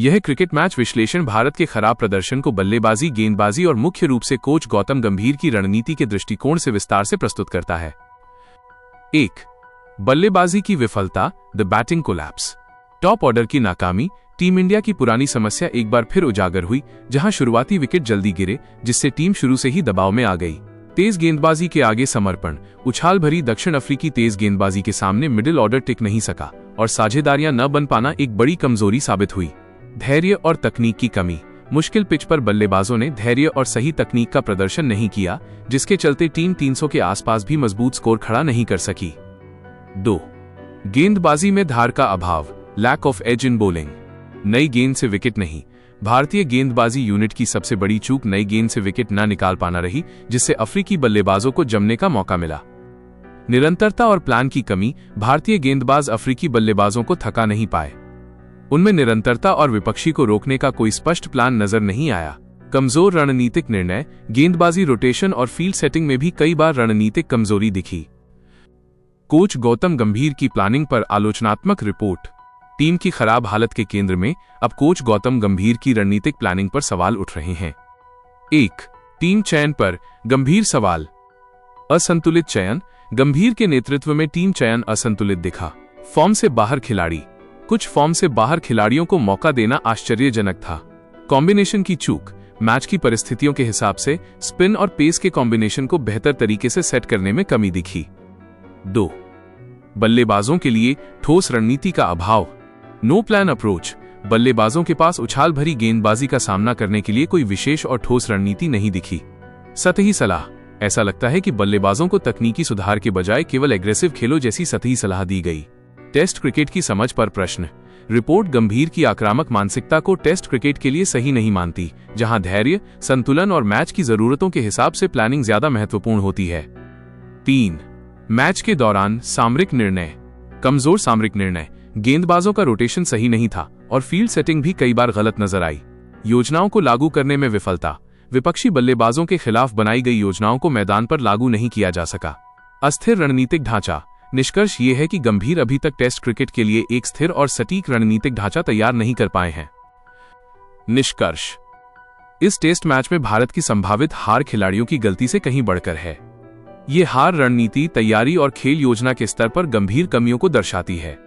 यह cricket match विश्लेषण भारत के खराब प्रदर्शन को बल्लेबाजी, गेंदबाजी और मुख्य रूप से कोच गौतम गंभीर की रणनीति के दृष्टिकोण से विस्तार से प्रस्तुत करता है। 1. बल्लेबाजी की विफलता, the batting collapse. Top order की नाकामी। टीम इंडिया की पुरानी समस्या एक बार फिर उजागर हुई, जहां शुरुआती विकेट जल्दी गिरे, जिससे टीम शुरू से ही दबाव में आ गई। तेज गेंदबाजी के आगे समर्पण। उछाल भरी दक्षिण अफ्रीकी तेज गेंदबाजी के सामने मिडिल ऑर्डर टिक नहीं सका और साझेदारियां न बन पाना एक बड़ी कमजोरी साबित हुई। धैर्य और तकनीक की कमी। मुश्किल पिच पर बल्लेबाजों ने धैर्य और सही तकनीक का प्रदर्शन नहीं किया, जिसके चलते टीम 300 के आसपास भी मजबूत स्कोर खड़ा नहीं कर सकी। 2. गेंदबाजी में धार का अभाव, lack of edge in bowling. नई गेंद से विकेट नहीं। भारतीय गेंदबाजी यूनिट की सबसे बड़ी चूक नई गेंद से विकेट न निकाल पाना रही, जिससे अफ्रीकी बल्लेबाजों को जमने का मौका मिला। निरंतरता और प्लान की कमी। भारतीय गेंदबाज अफ्रीकी बल्लेबाजों को थका नहीं पाए। उनमें निरंतरता और विपक्षी को रोकने का कोई स्पष्ट प्लान नजर नहीं आया। कमजोर रणनीतिक निर्णय। गेंदबाजी रोटेशन और फील्ड सेटिंग में भी कई बार रणनीतिक कमजोरी दिखी। कोच गौतम गंभीर की प्लानिंग पर आलोचनात्मक रिपोर्ट। टीम की खराब हालत के केंद्र में अब कोच गौतम गंभीर की रणनीतिक प्लानिंग पर सवाल उठ रहे हैं। 1. टीम चयन पर गंभीर सवाल। असंतुलित चयन। गंभीर के नेतृत्व में टीम चयन असंतुलित दिखा। फॉर्म से बाहर खिलाड़ी। कुछ फॉर्म से बाहर खिलाड़ियों को मौका देना आश्चर्यजनक था। कॉम्बिनेशन की चूक। मैच की परिस्थितियों के हिसाब से स्पिन और पेस के कॉम्बिनेशन को बेहतर तरीके से सेट करने में कमी दिखी। 2. बल्लेबाजों के लिए ठोस रणनीति का अभाव, नो प्लान अप्रोच। बल्लेबाजों के पास उछाल भरी गेंदबाजी का सामना करने के लिए कोई विशेष और ठोस रणनीति नहीं दिखी। सतही सलाह। ऐसा लगता है कि बल्लेबाजों को तकनीकी सुधार के बजाय केवल एग्रेसिव खेलो जैसी सतही सलाह दी गई। टेस्ट क्रिकेट की समझ पर प्रश्न। रिपोर्ट गंभीर की आक्रामक मानसिकता को टेस्ट क्रिकेट के लिए सही नहीं मानती, जहां धैर्य, संतुलन और मैच की जरूरतों के हिसाब से प्लानिंग ज्यादा महत्वपूर्ण होती है। 3. मैच के दौरान सामरिक निर्णय। कमजोर सामरिक निर्णय। गेंदबाजों का रोटेशन सही नहीं था और फील्ड सेटिंग भी कई बार गलत नजर आई। योजनाओं को लागू करने में विफलता। विपक्षी बल्लेबाजों के खिलाफ बनाई गई योजनाओं को मैदान पर लागू नहीं किया जा सका। अस्थिर रणनीतिक ढांचा। निष्कर्ष ये है कि गंभीर अभी तक टेस्ट क्रिकेट के लिए एक स्थिर और सटीक रणनीतिक ढांचा तैयार नहीं कर पाए हैं। निष्कर्ष। इस टेस्ट मैच में भारत की संभावित हार खिलाड़ियों की गलती से कहीं बढ़कर है। ये हार रणनीति, तैयारी और खेल योजना के स्तर पर गंभीर कमियों को दर्शाती है।